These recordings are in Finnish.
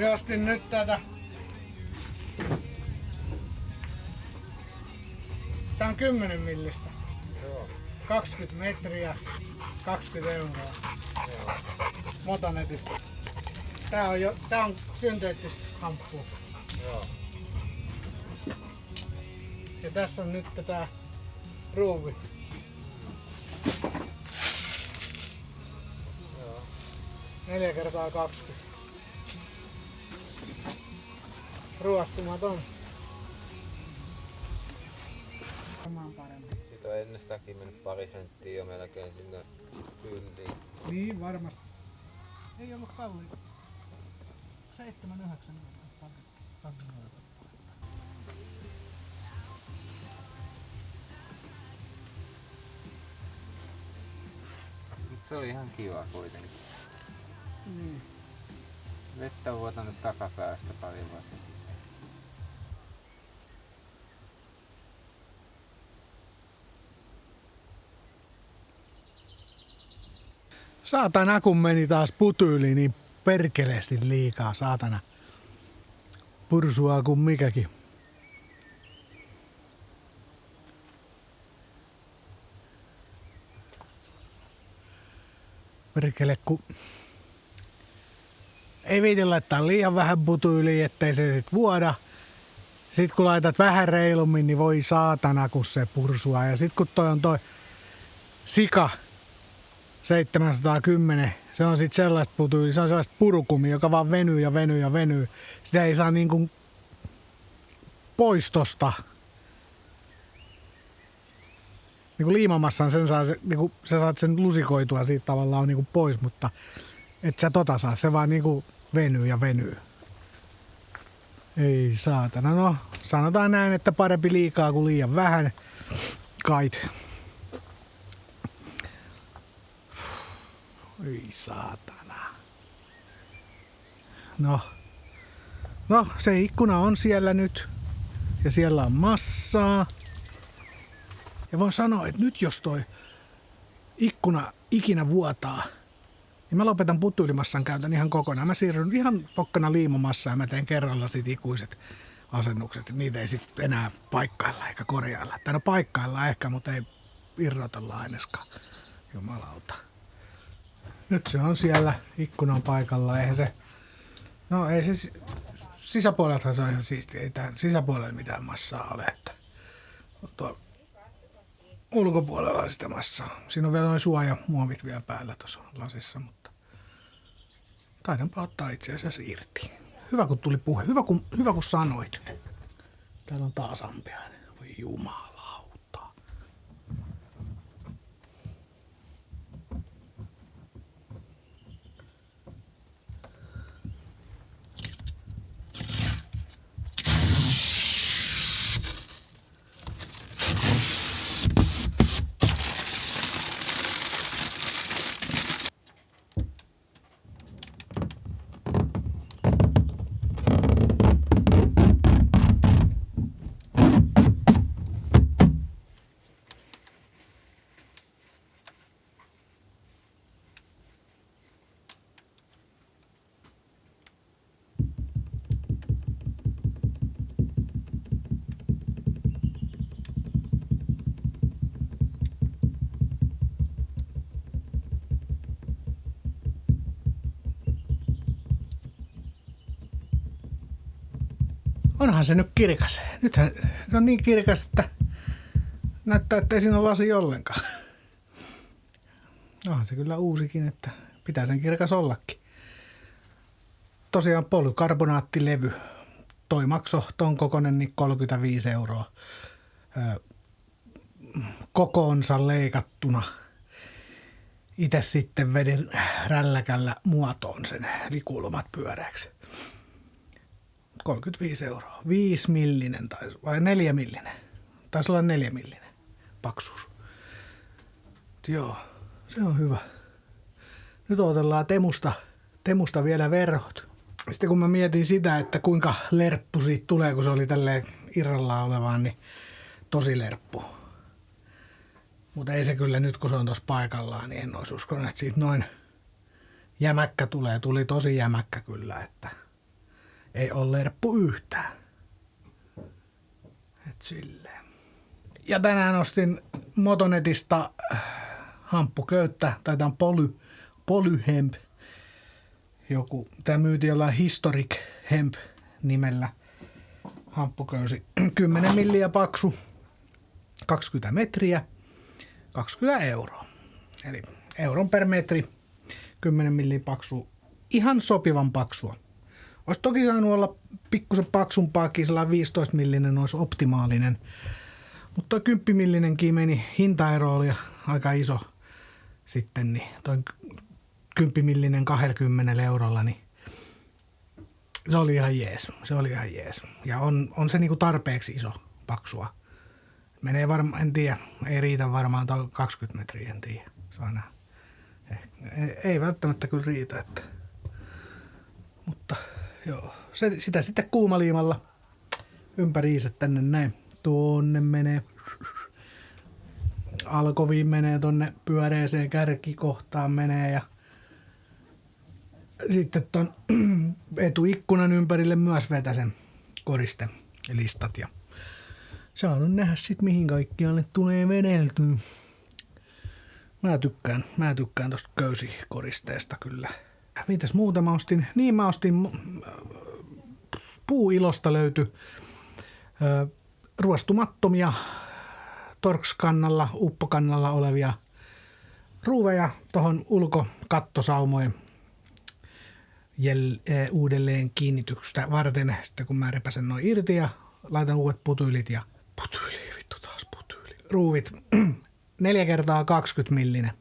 Mä ostin nyt tätä. Tää on 10 millistä. Joo. 20 metriä, 20 €. Joo. Motonetista. Tää on synteettistä hamppua. Joo. Ja tässä on nyt tää ruuvi. Joo. 4x20. Ruostumaton. Varmaan parempi. Siitä on ennestäkin mennyt pari senttiä jo melkein sinne fylliin. Niin varmasti. Ei ollut kalliita. 7-9 €. Mut se oli ihan kiva kuitenkin. Niin. Vettä on vuotanut takapäästä paljon vasta sisään. Saatana kun meni taas putyyli niin perkeleesti liikaa, saatana. Pursua kuin mikäkin. Perkele kun ei viiti laittaa liian vähän putyyliä, ettei se sit vuoda. Sitten kun laitat vähän reilummin, niin voi saatana kun se pursua. Ja sit kun toi on toi sika 710, se on sit sellaista putyyliä, se on sellaista purukumi, joka vaan venyy ja venyy ja venyy. Sitä ei saa niinku pois tosta. Niinku liimamassan sen saa, niinku, sä saat sen lusikoitua siitä tavallaan niinku pois, mutta et sä tota saa, se vaan niinku venyy ja venyy. Ei saatana, no sanotaan näin, että parempi liikaa kuin liian vähän. Kait. Ei saatana. No, se ikkuna on siellä nyt. Ja siellä on massaa. Ja voin sanoa, että nyt jos toi ikkuna ikinä vuotaa, niin mä lopetan putyylimassan käytön ihan kokonaan. Mä siirryn ihan pokkana liimamassaa ja mä teen kerralla sit ikuiset asennukset. Niitä ei sit enää paikkailla eikä korjailla. Tai no paikkailla ehkä, mutta ei irrotella aineskaan. Jumalauta. Nyt se on siellä, ikkuna on paikalla, eihän se, no ei se, sisäpuoleltahan se on ihan siistiä, ei tää sisäpuolella mitään massaa ole, että tuolla ulkopuolella on sitä massaa. Siinä on vielä noin suojamuovit vielä päällä tuossa lasissa, mutta taidanpa ottaa itse asiassa irti. Hyvä kun tuli puhe, hyvä kun sanoit. Täällä on taas ampiainen, voi jumalauta. Onhan se nyt kirkas. Nythän se on niin kirkas, että näyttää, että ei siinä ole lasi ollenkaan. Onhan se kyllä uusikin, että pitää sen kirkas ollakin. Tosiaan polykarbonaattilevy. Toi maksoi ton kokoinen niin 35 €. Kokoonsa leikattuna. Itse sitten vedin rälläkällä muotoon sen, eli kulmat pyöreäksi. 35 €. 5 millinen vai 4 millinen. Taisi olla 4 millinen paksuus. Joo, se on hyvä. Nyt odotellaan Temusta vielä verhot. Sitten kun mä mietin sitä, että kuinka lerppu siitä tulee, kun se oli tälleen irrallaan olevaan, niin tosi lerppu. Mutta ei se kyllä nyt, kun se on tuossa paikallaan, niin en olisi uskonut, että siitä noin jämäkkä tulee. Tuli tosi jämäkkä kyllä, että ei ole lerppu yhtään. Et silleen. Ja tänään ostin Motonetista hamppuköyttä, tai tää on Polyhemp. Tää myytiin jollain Historic Hemp nimellä. Hamppuköysi 10 milliä paksu, 20 metriä, 20 €. Eli euron per metri, 10 milliä paksu, ihan sopivan paksua. Olisi toki saanut olla pikkusen paksumpaakin, sellainen 15 millinen olisi optimaalinen. Mutta toi 10 millinenkin meni, hintaero oli aika iso sitten, niin toi 10 millinen 20 €, niin se oli ihan jees. Ja on se niinku tarpeeksi iso paksua. Menee varmaan, en tiedä, ei riitä varmaan toi 20 metriä, en tiedä. Saa nähdä. Ei välttämättä kyllä riitä, että. Mutta joo, sitä sitten kuumaliimalla ympäriinsä tänne näin. Tuonne menee. Alkoviin menee tonne pyöreeseen kärkikohtaan menee ja sitten ton etuikkunan ympärille myös vetäsen koristelistat ja saanut nähdä sit mihin kaikkialle tulee vedeltyä. Mä tykkään tosta köysikoristeesta kyllä. Mitäs muuta mä ostin? Niin mä ostin Puuilosta löytyi ruostumattomia torkskannalla, uppokannalla olevia ruuveja tohon ulkokattosaumojen uudelleen kiinnitystä varten. Sitten kun mä repäsen noin irti ja laitan uudet putyylit ja ruuvit. 4x20 millinen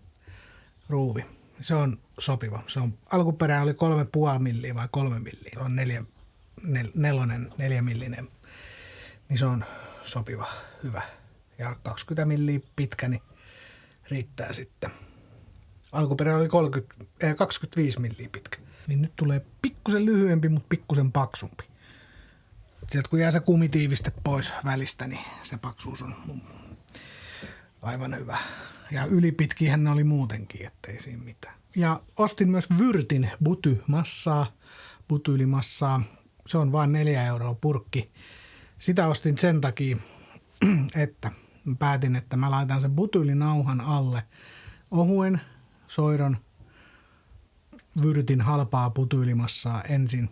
ruuvi. Se on sopiva. Se on, alkuperään oli 3,5 milliä vai 3 milliä. Se on 4 millinen. Niin se on sopiva, hyvä. Ja 20 milliä pitkä, niin riittää sitten. Alkuperä oli 25 milliä pitkä. Niin nyt tulee pikkusen lyhyempi, mutta pikkusen paksumpi. Sieltä kun jää se kumitiiviste pois välistä, niin se paksuus on aivan hyvä. Ja ylipitkihän ne oli muutenkin, ettei siinä mitään. Ja ostin myös Vyrtin butyylimassaa. Se on vain 4 € purkki. Sitä ostin sen takia, että päätin, että mä laitan sen butyylinauhan alle ohuen soidon Vyrtin halpaa butyylimassaa ensin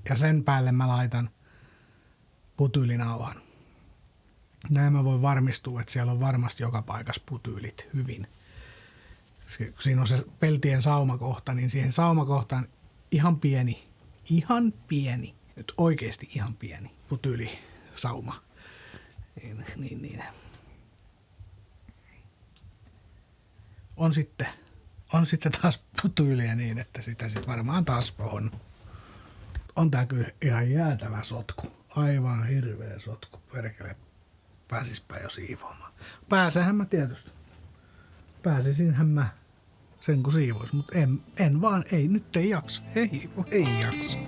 ja sen päälle mä laitan butyylinauhan. Näin mä voin varmistua, että siellä on varmasti joka paikassa butyylit hyvin. Siinä on se peltien saumakohta, niin siihen saumakohtaan ihan pieni, nyt oikeasti ihan pieni butyylisauma. Niin. On sitten taas butyyliä niin, että sitä sitten varmaan taas on tää kyllä ihan jäätävä sotku. Aivan hirveä sotku. Perkele, pääsispä jo siivoamaan. Pääsehän mä tietysti. Pääsisinhän mä sen kun siivois, mutta en vaan, nyt ei jaksa. Ei jaksa.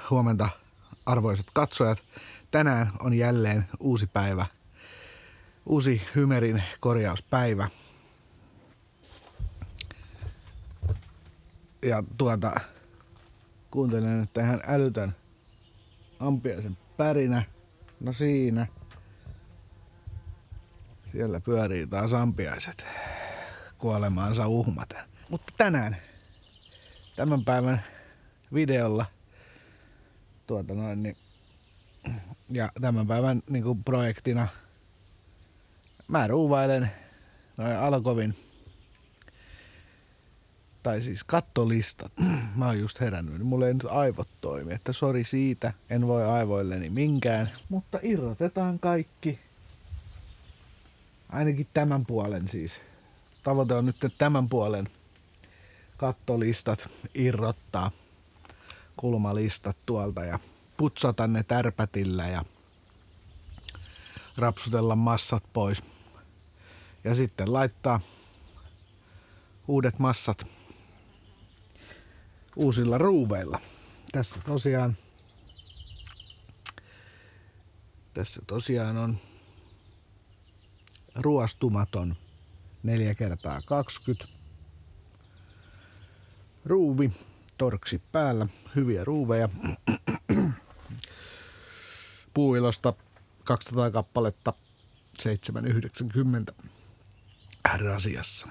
Huomenta arvoisat katsojat. Tänään on jälleen uusi päivä. Uusi Hymerin korjauspäivä. Ja kuuntelen nyt ihan älytön ampiaisen pärinä. No siinä. Siellä pyörii taas ampiaiset kuolemaansa uhmaten. Mutta tänään, tämän päivän videolla ja tämän päivän projektina mä ruuvailen noin Alkovin tai siis kattolistat. Mä oon just herännyt, niin mulla ei nyt aivot toimi, että sori siitä, en voi aivoilleni minkään. Mutta irrotetaan kaikki. Ainakin tämän puolen siis. Tavoite on nyt tämän puolen kattolistat irrottaa. Kulmalistat tuolta ja putsata ne tärpätillä ja rapsutella massat pois. Ja sitten laittaa uudet massat uusilla ruuveilla. Tässä tosiaan on ruostumaton 4x20 ruuvi, torksi päällä, hyviä ruuveja. Puuilosta 200 kappaletta 7,90 rasiassa.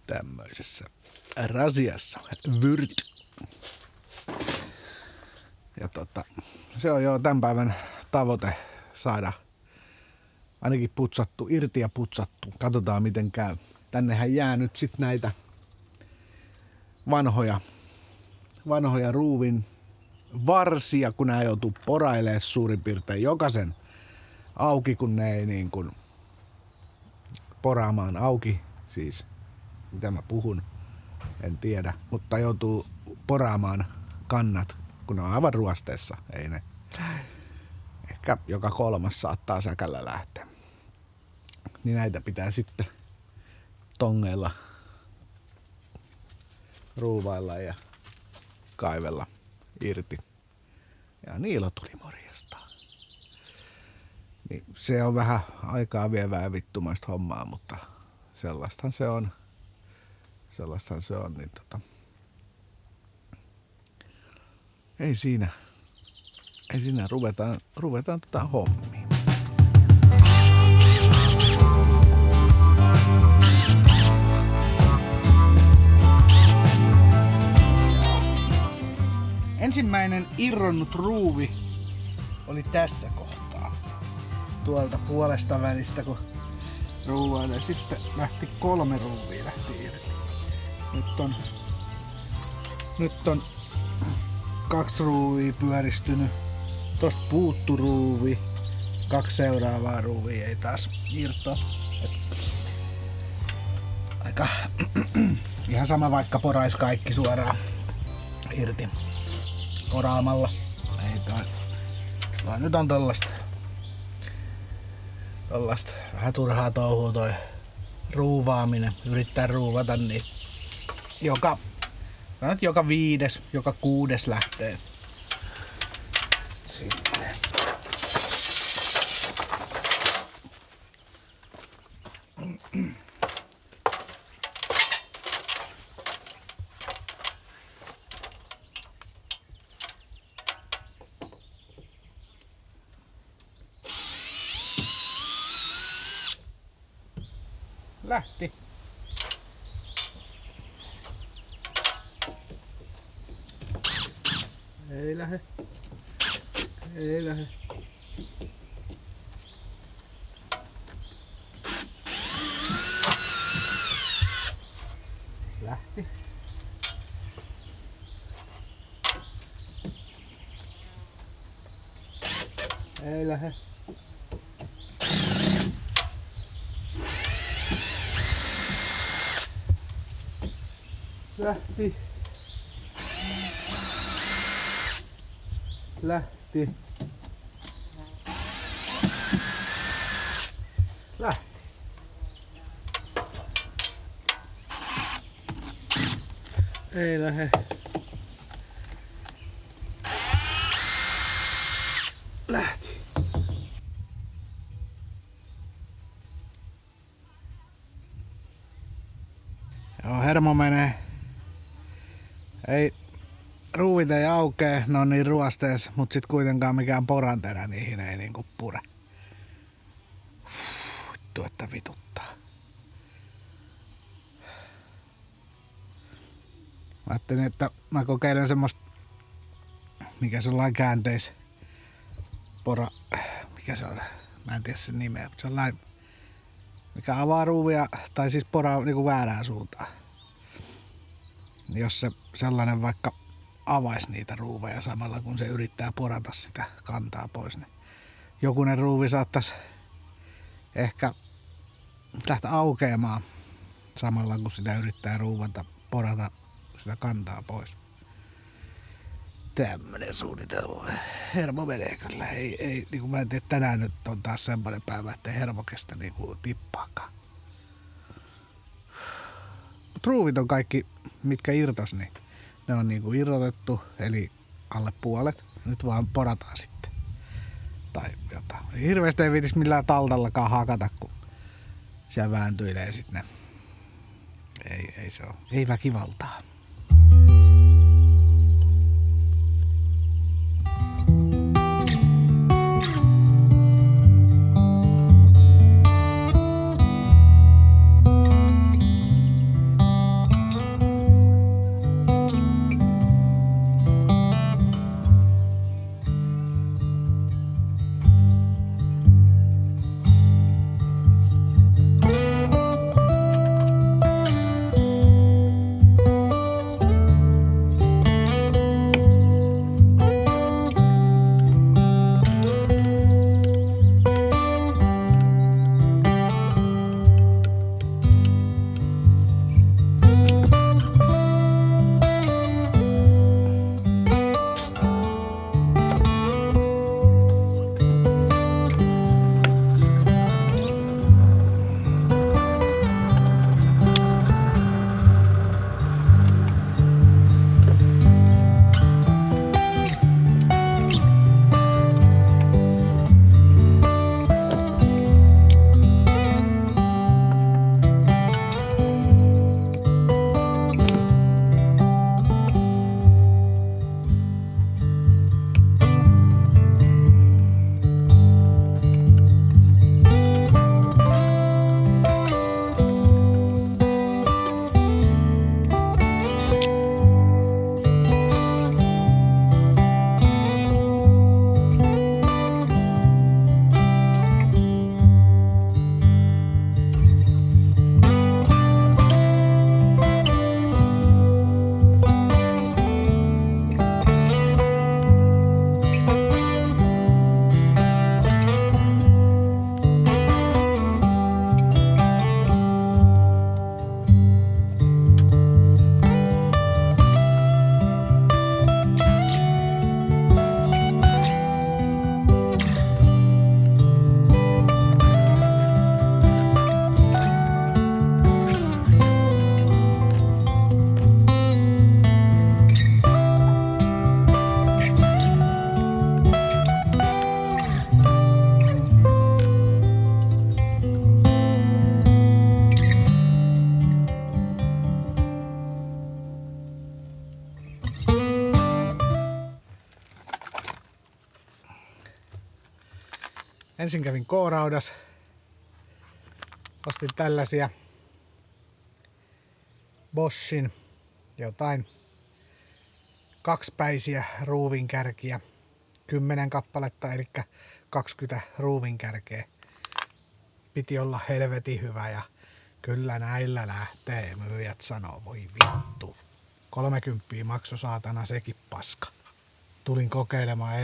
Tämmöisessä rasiassa. Vyrt. Ja se on jo tämän päivän tavoite saada ainakin putsattu, irti ja putsattu. Katsotaan miten käy. Tännehän jää nyt sit näitä vanhoja ruuvin varsia, kun nää joutuu porailemaan suurin piirtein jokaisen auki, kun ne ei niin kuin poraamaan auki. Siis mitä mä puhun, en tiedä, mutta joutuu poraamaan kannat, kun ne on aivan ruosteessa. Ei ne. Ehkä joka kolmas saattaa säkällä lähteä. Niin näitä pitää sitten tongeilla, ruuvailla ja kaivella irti. Ja Niilo tuli morjestaan. Niin se on vähän aikaa vievää vittumaista hommaa, mutta sellaistahan se on. Niin ei siinä ruvetaan hommiin. Ensimmäinen irronnut ruuvi oli tässä kohtaa. Tuolta puolesta välistä, kun ruuvaille. Sitten lähti 3 ruuvia irti. Nyt on 2 ruuvia pyöristynyt. Tosta puuttu ruuvi. 2 seuraavaa ruuvia ei taas irtoa. Aika ihan sama, vaikka porais kaikki suoraan irti poraamalla. Ei toi nyt on tollasta vähän turhaa touhua toi ruuvaaminen. Yrittää ruuvata niin joka 5, joka 6 lähtee. Sitten. Lähti. Ei lähde. Lähti. Ei lähde. Lähti. Lähti. Ei lähde. Lähti. Joo, hermo menee. Ei, ruuvit ei aukee, ne on niin ruosteessa, mut sit kuitenkaan mikään poranterä niihin ei niinku pure. Vittu, että vituttaa. Mä ajattelin, että mä kokeilen semmoista, mikä sellainen käänteis mikä se on, mä en tiedä sen nimeä, mutta sellainen, mikä avaa ruuvia, tai siis poraa niinku väärään suuntaan. Jos se sellainen vaikka avaisi niitä ruuveja samalla, kun se yrittää porata sitä kantaa pois, niin jokunen ruuvi saattaisi ehkä lähteä aukeamaan samalla, kun sitä yrittää porata sitä kantaa pois. Tämmönen suunnitelma. Hermo menee kyllä. Ei, niin kuin mä en tiedä, tänään nyt on taas semmoinen päivä, että hermo kestä niin kuin tippaakaan. ruuvit on kaikki, mitkä irtos, niin ne on niinku irrotettu, eli alle puolet. Nyt vaan porataan sitten. Tai jotain. Hirveästi ei viitis millään taltallakaan hakata, kun siellä vääntyilee sitten ne. Ei se oo. Ei väkivaltaa. Ensin kävin K-raudas. Ostin tällaisia Boschin jotain kaksipäisiä ruuvinkärkiä. 10 kappaletta, eli 20 ruuvinkärkeä. Piti olla helvetin hyvä ja kyllä näillä lähtee. Myyjät sanoo, voi vittu. 30 maksoi saatana sekin paska. Tulin kokeilemaan,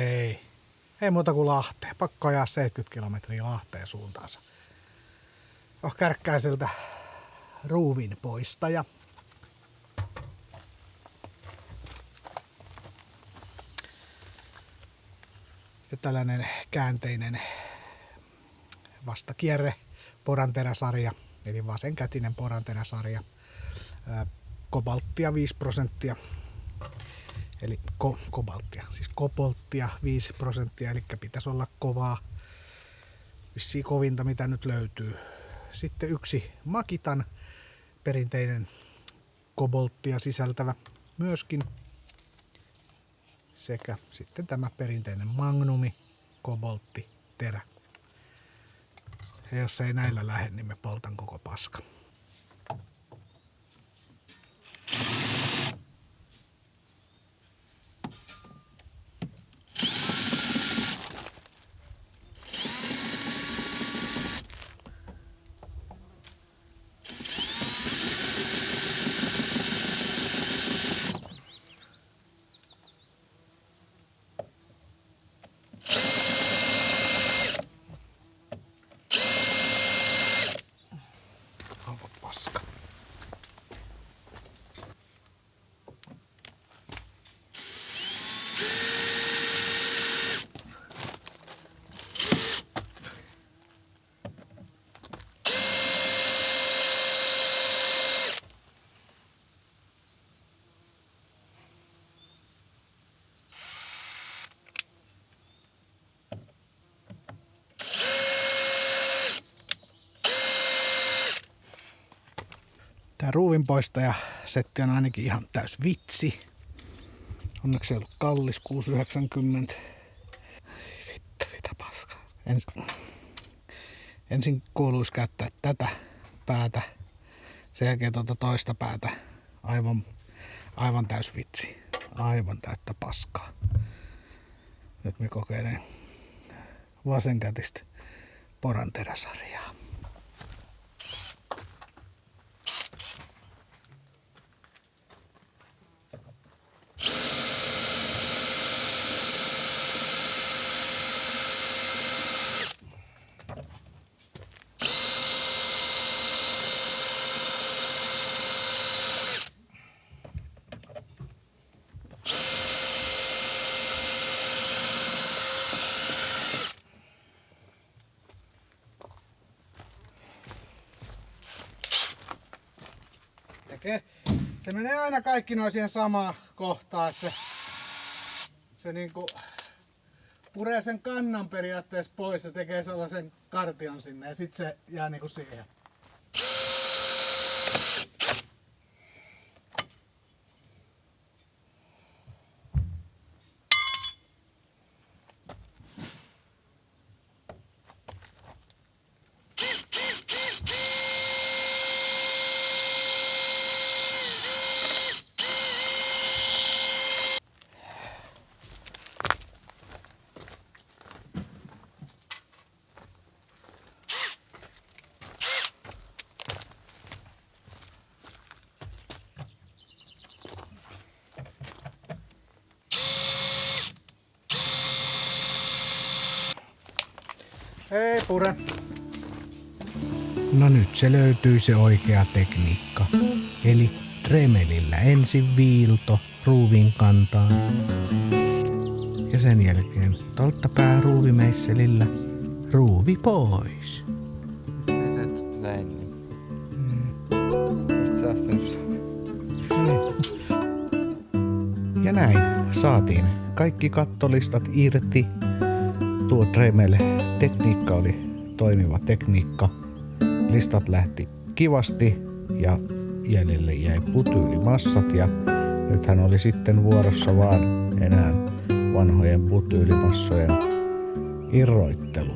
ei muuta kuin Lahteen. Pakko ajaa 70 kilometriä Lahteen suuntaansa. Kärkkäiseltä ruuvin poistaja. Sitten tällainen käänteinen vastakierre poranteräsarja, eli vasenkätinen poranteräsarja. Kobalttia 5%. Eli kobolttia 5%, eli pitäisi olla kovaa, vissiin kovinta mitä nyt löytyy. Sitten yksi Makitan perinteinen kobolttia sisältävä myöskin. Sekä sitten tämä perinteinen Magnumi koboltti terä. Ja jos ei näillä lähde, niin me poltan koko paska. Tää ruuvinpoistaja setti on ainakin ihan täys vitsi. Onneksi ei ollut kallis, 6,90. Vittu, mitä paskaa. Ensin kuuluisi käyttää tätä päätä, sen jälkeen tuota toista päätä. Aivan täys vitsi. Aivan täyttä paskaa. Nyt me kokeilen vasenkätistä poranteräsarjaa. Se menee aina kaikki noin siihen samaan kohtaan, että se niinku puree sen kannan periaatteessa pois ja tekee sellaisen kartion sinne ja sit se jää niinku siihen. Ei pure. No nyt se löytyy se oikea tekniikka. Eli Dremelillä ensin viilto ruuvin kantaan. Ja sen jälkeen toltta pääruuvimeisselillä ruuvi pois. Näin. Ja näin saatiin kaikki kattolistat irti. Tuo Dremel-tekniikka oli toimiva tekniikka. Listat lähti kivasti ja jäljelle jäi putyylimassat ja nythän oli sitten vuorossa vaan enää vanhojen putyylimassojen irroittelu.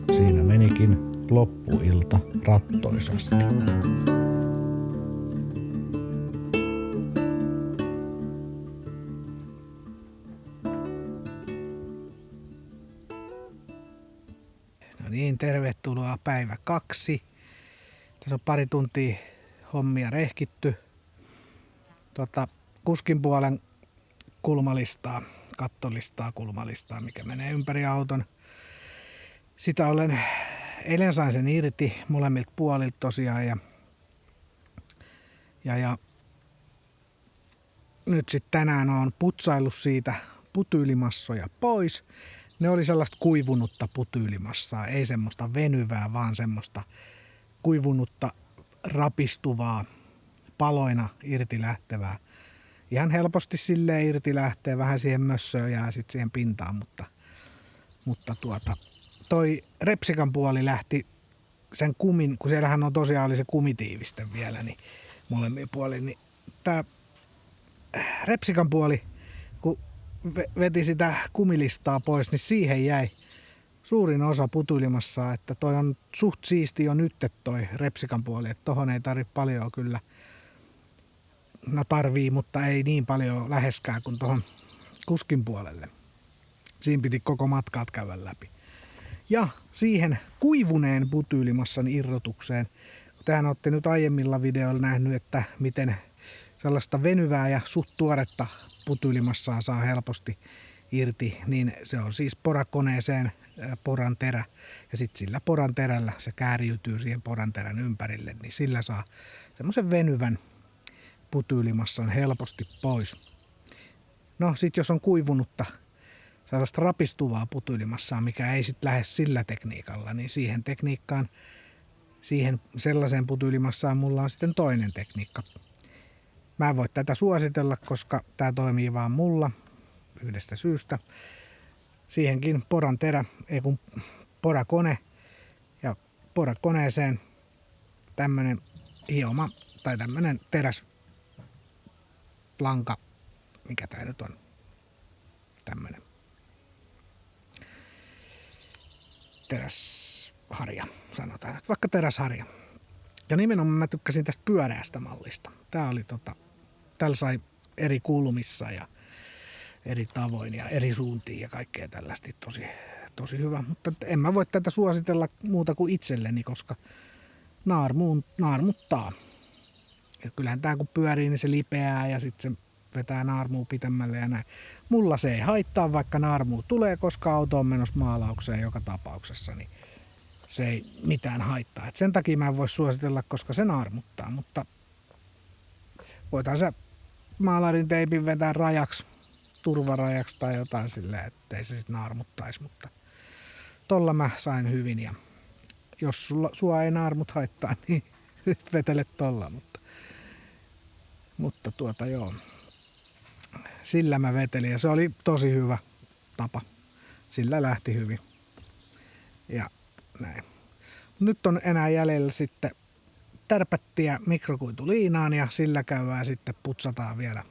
Siinä menikin loppuilta rattoisasti. No niin, tervetuloa päivä 2. Tässä on pari tuntia hommia rehkitty. Kuskin puolen kulmalistaa, kattolistaa, kulmalistaa, mikä menee ympäri auton. Sitä eilen sain sen irti molemmilta puolilta tosiaan ja nyt sitten tänään on putsaillut siitä putyylimassoja pois. Ne oli sellaista kuivunutta putyylimassaa, ei semmoista venyvää, vaan semmoista kuivunutta, rapistuvaa, paloina irti lähtevää. Ihan helposti silleen irti lähtee, vähän siihen mössöön jää sitten siihen pintaan, mutta toi repsikan puoli lähti sen kumin, kun siellähän on tosiaan oli se kumitiiviste vielä, niin molemmin puolin, niin tää repsikan puoli, kun veti sitä kumilistaa pois, niin siihen jäi suurin osa putyylimassaa, että toi on suht siisti jo nyt toi repsikan puoli, että tohon ei tarvi paljon kyllä. No tarvii, mutta ei niin paljon läheskään kuin tohon kuskin puolelle. Siinä piti koko matkaat käydä läpi. Ja siihen kuivuneen putyylimassan irrotukseen, kun tähän olette nyt aiemmilla videoilla nähnyt, että miten sellaista venyvää ja suht tuoretta putyylimassaa saa helposti irti, niin se on siis porakoneeseen poran terä ja sitten sillä poran terällä se kääriytyy siihen poran terän ympärille, niin sillä saa semmoisen venyvän putyylimassan helposti pois. No sit jos on kuivunutta sellaista rapistuvaa putyylimassaa, mikä ei sit lähde sillä tekniikalla, niin siihen tekniikkaan, siihen sellaiseen putyylimassaan mulla on sitten toinen tekniikka. Mä en voi tätä suositella, koska tää toimii vaan mulla yhdestä syystä. Siihenkin poran terä, ei kun porakone ja porakoneeseen tämmönen hioma tai tämmönen teräsplanka, mikä tää nyt on, tämmönen teräsharja, sanotaan nyt, vaikka teräsharja. Ja nimenomaan mä tykkäsin tästä pyöreästä mallista. Tää oli täällä sai eri kulmissa ja eri tavoin ja eri suuntiin ja kaikkea tällaista tosi hyvä. Mutta en mä voi tätä suositella muuta kuin itselleni, koska naarmuttaa. Ja kyllähän tää kun pyörii, niin se lipeää ja sitten se vetää naarmua pitemmälle ja näin. Mulla se ei haittaa, vaikka naarmuu tulee, koska auto on menossa maalaukseen joka tapauksessa, niin se ei mitään haittaa. Et sen takia mä en voi suositella, koska se naarmuttaa, mutta voitaan se maalarin teipin vetää rajaksi, turvarajaksi tai jotain silleen, ettei se sit naarmuttaisi, mutta tolla mä sain hyvin ja jos sua ei naarmut haittaa, niin vetele tolla, mutta joo. Sillä mä vetelin ja se oli tosi hyvä tapa. Sillä lähti hyvin. Ja näin. Nyt on enää jäljellä sitten tärpättiä mikrokuituliinaan ja sillä käydään sitten putsataan vielä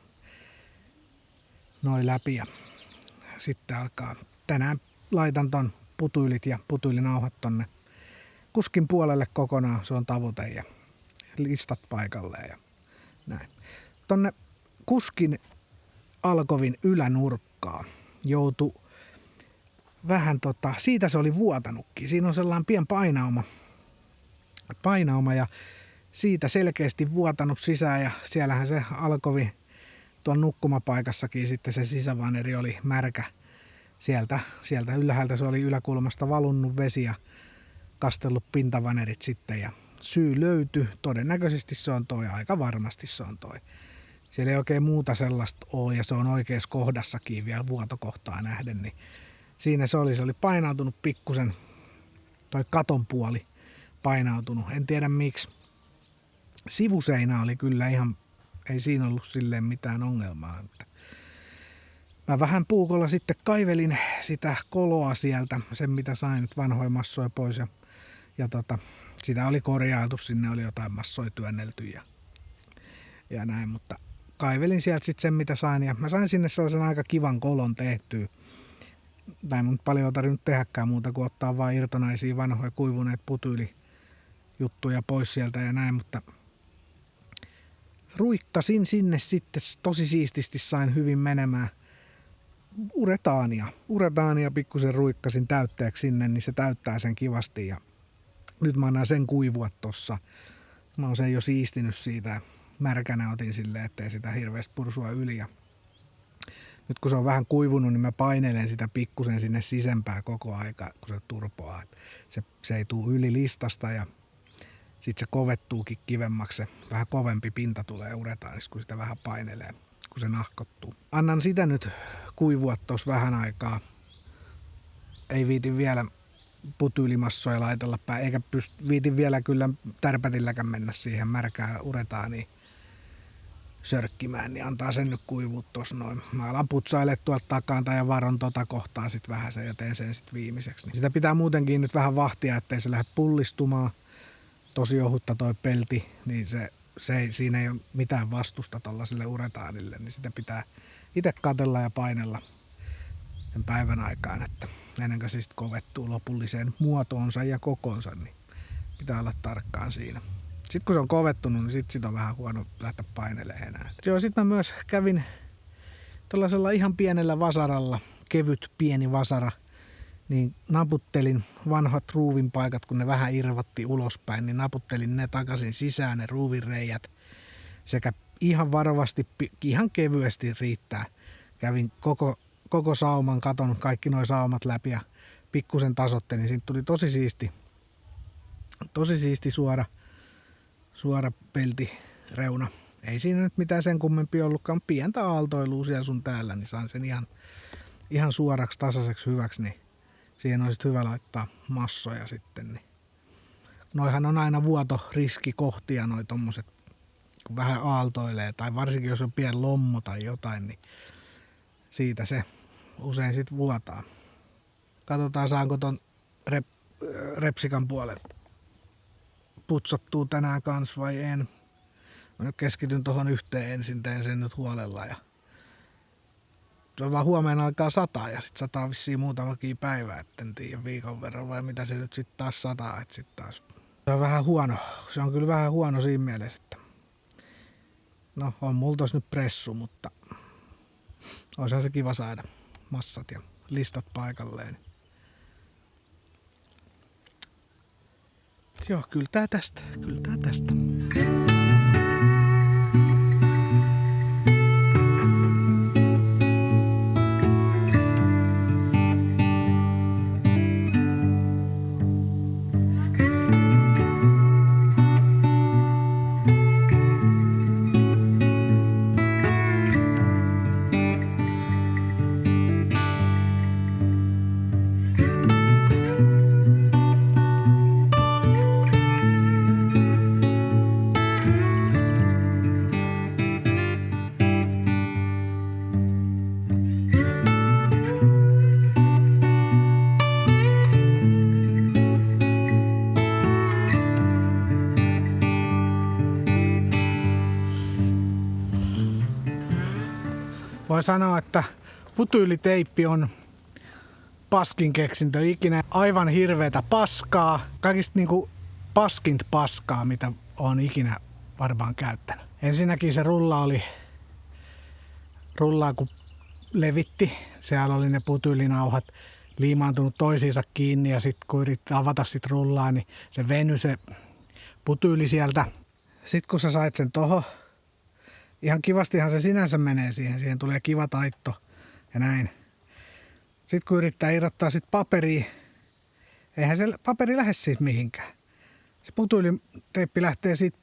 noin läpi ja sitten alkaa. Tänään laitan ton putuilit ja putuilinauhat tonne kuskin puolelle kokonaan, se on tavoite ja listat paikalleen ja näin. Tonne kuskin alkovin ylänurkkaa joutui vähän siitä se oli vuotanutkin. Siinä on sellainen pien painauma ja siitä selkeästi vuotanut sisään ja siellähän se alkovi tuon nukkumapaikassakin sitten se sisävaneri oli märkä. Sieltä ylhäältä se oli yläkulmasta valunnut vesi ja kastellut pintavanerit sitten ja syy löytyi. Todennäköisesti se on toi, aika varmasti se on toi. Siellä ei oikein muuta sellaista ole ja se on oikeassa kohdassakin vielä vuotokohtaa nähden, niin siinä se oli painautunut pikkusen, toi katon puoli painautunut, en tiedä miksi. Sivuseinä oli kyllä ihan, ei siinä ollut silleen mitään ongelmaa. Mä vähän puukolla sitten kaivelin sitä koloa sieltä, sen mitä sain nyt vanhoja massoja pois ja sitä oli korjailtu, sinne oli jotain massoja työnnelty ja näin, mutta kaivelin sieltä sitten sen mitä sain ja mä sain sinne sellaisen aika kivan kolon tehtyä. Tai mun paljon ei tarvinnut tehdäkään muuta kuin ottaa vaan irtonaisia vanhoja kuivuneet putyylijuttuja pois sieltä ja näin, mutta ruikkasin sinne sitten tosi siististi sain hyvin menemään uretaania pikkusen ruikkasin täytteeksi sinne, niin se täyttää sen kivasti ja nyt mä annan sen kuivua tossa. Mä oon sen jo siistinyt siitä, märkänä otin silleen, ettei sitä hirveästi pursua yli ja nyt kun se on vähän kuivunut, niin mä painelen sitä pikkusen sinne sisempää koko aika, kun se turpoaa. Se ei tule yli listasta ja sitten se kovettuukin kivemmaksi. Se vähän kovempi pinta tulee uretaanissa, kun sitä vähän painelee, kun se nahkottuu. Annan sitä nyt kuivua tuossa vähän aikaa. Ei viitin vielä putyylimassoja laitella päin, eikä viitin vielä kyllä tärpätilläkään mennä siihen märkään uretaaniin sörkkimään, niin antaa sen nyt kuivua tossa noin. Mä alan putsailemaan tuolta takaa ja varon kohtaa sit vähän sen ja teen sen sit viimeiseksi. Niin sitä pitää muutenkin nyt vähän vahtia, ettei se lähde pullistumaan. Tosi ohutta toi pelti, niin siinä ei ole mitään vastusta tollaselle uretaanille, niin sitä pitää itse katsella ja painella sen päivän aikaan, että ennen kuin se sit kovettuu lopulliseen muotoonsa ja kokonsa, niin pitää olla tarkkaan siinä. Sitten kun se on kovettunut, niin sit on vähän huono lähteä painelemaan enää. Joo, sit mä myös kävin tällaisella ihan pienellä vasaralla, kevyt pieni vasara, niin naputtelin vanhat ruuvin paikat, kun ne vähän irvatti ulospäin, niin naputtelin ne takaisin sisään, ne ruuvinreijät. Sekä ihan varovasti, ihan kevyesti riittää. Kävin koko sauman, katon kaikki nuo saumat läpi ja pikkusen tasottelin. Siitä tuli tosi siisti suora peltireuna. Ei siinä nyt mitään sen kummempi ollutkaan, pientä aaltoilua siellä sun täällä, niin saan sen ihan suoraksi, tasaiseksi hyväksi, niin siihen olisi hyvä laittaa massoja sitten. Niin. Noihan on aina vuotoriskikohtia, noi tommoset, kun vähän aaltoilee, tai varsinkin jos on pieni lommo tai jotain, niin siitä se usein sit vuotaa. Katsotaan saanko ton repsikan puolen putsattua tänään kans vai en. Mä nyt keskityn tohon yhteen ensin, teen sen nyt huolella ja se on vaan huomenna alkaa sataa ja sit sataa vissiin muutamakin päivä, etten tiedä viikon verran vai mitä se nyt sit taas sataa, et sit taas. Se on vähän huono, se on kyllä vähän huono siinä mielessä, että no on mulla tos nyt pressu, mutta olisihan se kiva saada massat ja listat paikalleen. Joo, kyllä tää tästä. Voi sanoa, että putyyliteippi on paskin keksintö ikinä. Aivan hirveetä paskaa. Kaikista niinku paskinta paskaa, mitä on ikinä varmaan käyttänyt. Ensinnäkin se rullaa kun levitti. Siellä oli ne putyylinauhat liimaantunut toisiinsa kiinni ja sitten kun yritti avata sit rullaa, niin se venyi se putyyli sieltä. Sitten kun sä sait sen tohon, ihan kivastihan se sinänsä menee siihen tulee kiva taitto ja näin. Sitten kun yrittää irrottaa sit paperia, eihän se paperi lähde siitä mihinkään. Se putyyliteippi lähtee siitä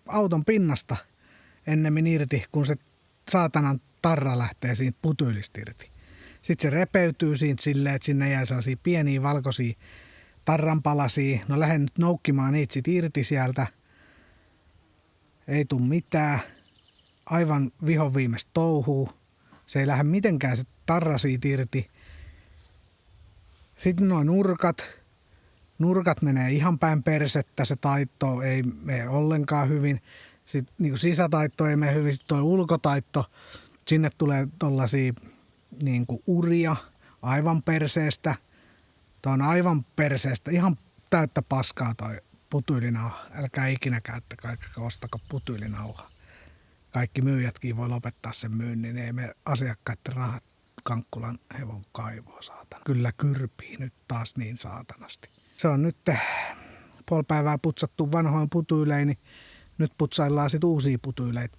auton pinnasta ennemmin irti, kun se saatanan tarra lähtee siitä putyylistä irti. Sitten se repeytyy siitä silleen, että sinne jää sellaisia pieniä valkoisia tarranpalasia. No lähden nyt noukkimaan niitä sit irti sieltä. Ei tuu mitään. Aivan vihon viimeistä touhuu. Se ei lähde mitenkään se tarra siitä irti. Sitten nuo nurkat menee ihan päin persettä, se taitto ei mene ollenkaan hyvin. Sitten niin sisätaitto ei mene hyvin, sitten tuo ulkotaitto, sinne tulee tollasia niin uria aivan perseestä. Tuo on aivan perseestä, ihan täyttä paskaa toi putyylinauha. Älkää ikinä käyttäkää, ostako putyylinauhaa. Kaikki myyjätkin voi lopettaa sen myynnin, niin ei me asiakkaiden rahat Kankkulan hevon kaivoa, saatana. Kyllä kyrpii nyt taas niin saatanasti. Se on nyt puoli päivää putsattu vanhoin putyylein, niin nyt putsaillaan sit uusia putyyleitä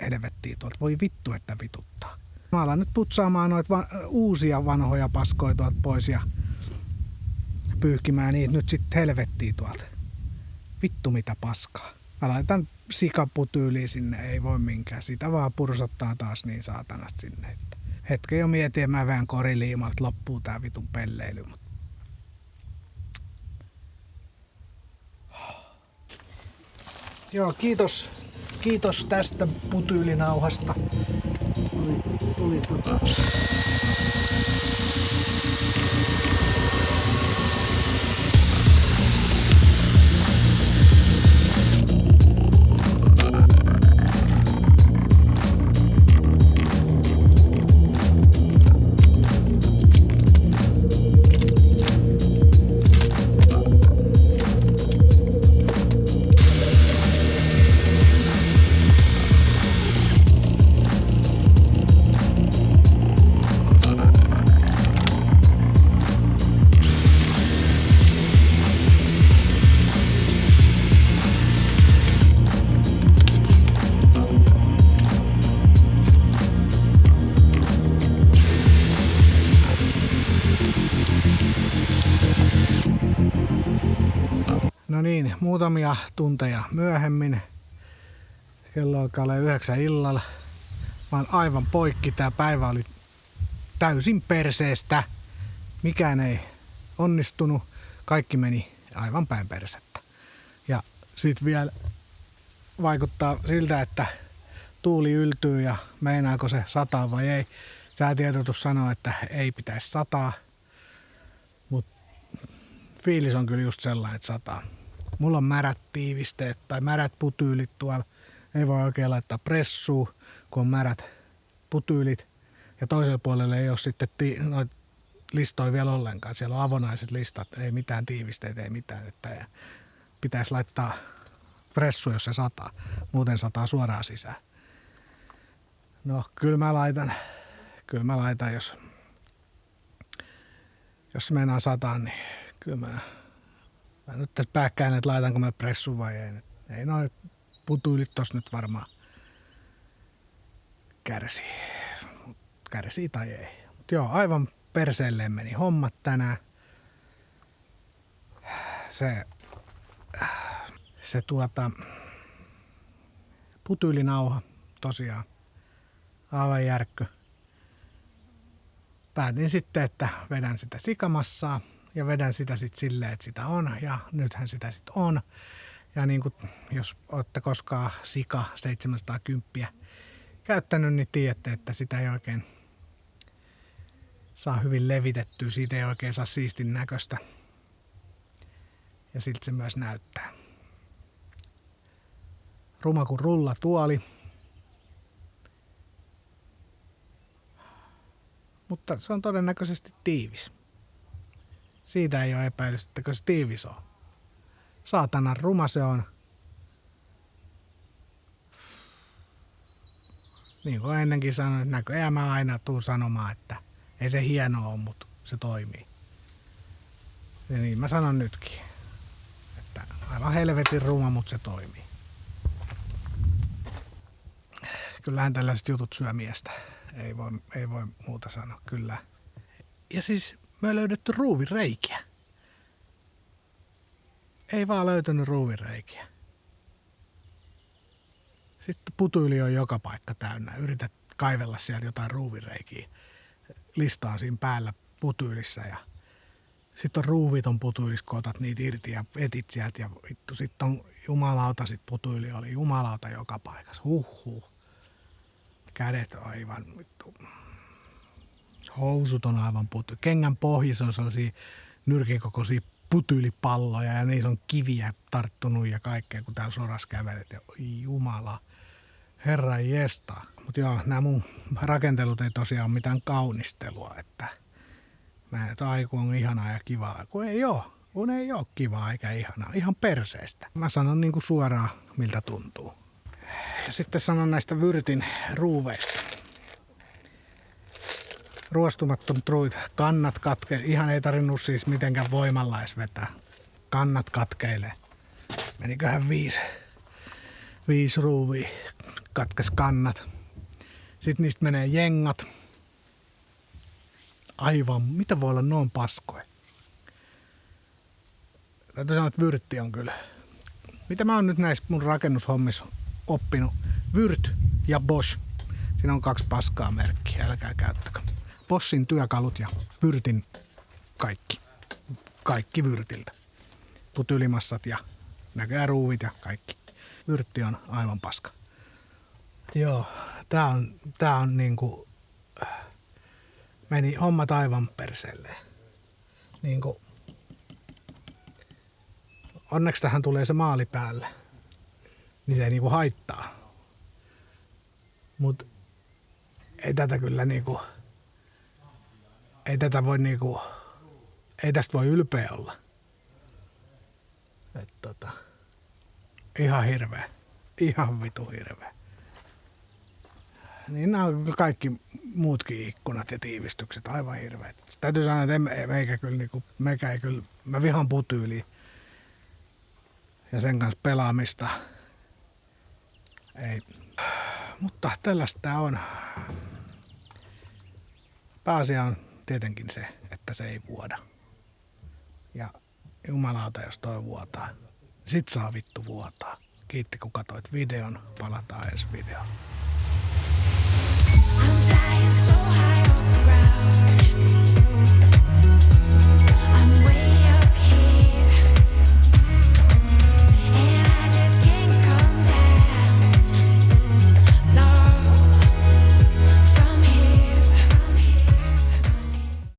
helvettiin tuolta. Voi vittu, että vituttaa. Mä alan nyt putsaamaan noita uusia vanhoja paskoja tuolta pois ja pyyhkimään niitä nyt sitten helvettiin tuolta. Vittu mitä paskaa. Mä laitan sikaputyyliin sinne, ei voi minkään. Sitä vaan pursottaa taas niin saatanasti sinne. Että hetken jo mietin, että mä vähän koriliimaa, että loppuu tää vitun pelleily. Joo, kiitos tästä putyylinauhasta. Tuli No niin, muutamia tunteja myöhemmin. Kello alkaa olla 9 illalla. Mä oon aivan poikki. Tää päivä oli täysin perseestä. Mikään ei onnistunut. Kaikki meni aivan päin persettä. Ja sit vielä vaikuttaa siltä, että tuuli yltyy ja meinaako se sataa vai ei. Säätiedotus sanoo, että ei pitäisi sataa. Mut fiilis on kyllä just sellainen, että sataa. Mulla on märät tiivisteet tai märät putyylit tuolla. Ei voi oikein laittaa pressuun, kun on märät putyylit. Ja toisella puolella ei ole sitten noita listoja vielä ollenkaan. Siellä on avonaiset listat, ei mitään tiivisteitä, ei mitään. Että pitäisi laittaa pressu, jos se sataa. Muuten sataa suoraan sisään. No, kyllä mä laitan, jos meinaa sataa, niin kyllä mä nyt tässä pääkkäin, että laitanko mä pressun vai ei. Ei noin putyylit tossa nyt varmaan kärsii tai ei. Mut joo, aivan perseelleen meni hommat tänään. Se putyylinauha tosiaan aivan järkky. Päätin sitten, että vedän sitä sikamassaa ja vedän sitä sitten silleen, että sitä on ja nythän sitä sitten on. Ja niin kuin, jos olette koskaan sika 710 käyttänyt, niin tiedätte, että sitä ei oikein saa hyvin levitettyä. Siitä ei oikein saa siistin näköistä. Ja siltä se myös näyttää. Ruma kuin rullatuoli. Mutta se on todennäköisesti tiivis. Siitä ei ole epäilystä, että se tiivis on. Saatanan ruma se on. Niin kuin ennenkin sanoin, että näköjään mä aina tuun sanomaan, että ei se hieno ole, mutta se toimii. Ja niin mä sanon nytkin. Että aivan helvetin ruma, mutta se toimii. Kyllähän tällaiset jutut syö miestä. Ei voi muuta sanoa, kyllä. Ja siis me on löydetty ruuvireikiä. Ei vaan löytynyt ruuvireikiä. Sitten putyyli on joka paikka täynnä. Yrität kaivella sieltä jotain ruuvireikiä. Lista on siinä päällä putyylissä ja sitten on ruuviton putyylis, kun otat niitä irti ja etit sieltä ja vittu sitten on jumalauta, sit putyyli oli jumalauta joka paikassa. Kädet on aivan vittu. Housut on aivan putyyli. Kengän pohjissa on sellaisia nyrkin kokoisia putyylipalloja ja niissä on kiviä tarttunut ja kaikkea, kun täällä soras kävelet. Ja jumala, herra jesta. Mutta joo, nämä mun rakentelut ei tosiaan ole mitään kaunistelua, että mä en, aiku on ihanaa ja kivaa, kun ei ole kivaa eikä ihanaa, ihan perseestä. Mä sanon niinku suoraan, miltä tuntuu. Ja sitten sanon näistä Vyrtin ruuveista. Ruostumattomat ruuvit, kannat katkeilee. Ihan ei tarvinnut siis mitenkään voimalla edes vetää. Kannat katkeilee. Meniköhän 5 ruuvia katkes kannat. Sitten niistä menee jengat. Aivan, mitä voi olla noin paskoja? Täytyy sanoa, että Vyrtti on kyllä. Mitä mä oon nyt näissä mun rakennushommissa oppinut? Vyrt ja Bosch. Siinä on 2 paskaa merkkiä, älkää käyttäkö. Boschin työkalut ja Vyrtin kaikki. Kaikki Vyrtiltä. Putylimassat ja näköruuvit ja kaikki. Vyrtti on aivan paska. Joo, tää on niinku, meni hommat aivan perseelleen. Niinku, onneksi tähän tulee se maali päälle, niin se ei niinku haittaa. Mut ei tätä kyllä niinku, ei tästä voi ylpeä olla. Ihan hirveä. Ihan vitu hirveä. Niin nämä on kaikki muutkin ikkunat ja tiivistykset aivan hirveät. Täytyy sanoa, että meikä ei kyllä, mä vihaan putyyliä ja sen kanssa pelaamista. Ei. Mutta tällaista tää on. Pääasia on tietenkin se, että se ei vuoda. Ja jumalauta, jos toi vuotaa. Sit saa vittu vuotaa. Kiitti kun katsoit videon. Palataan ensi videoon. I'm flying so high off the ground.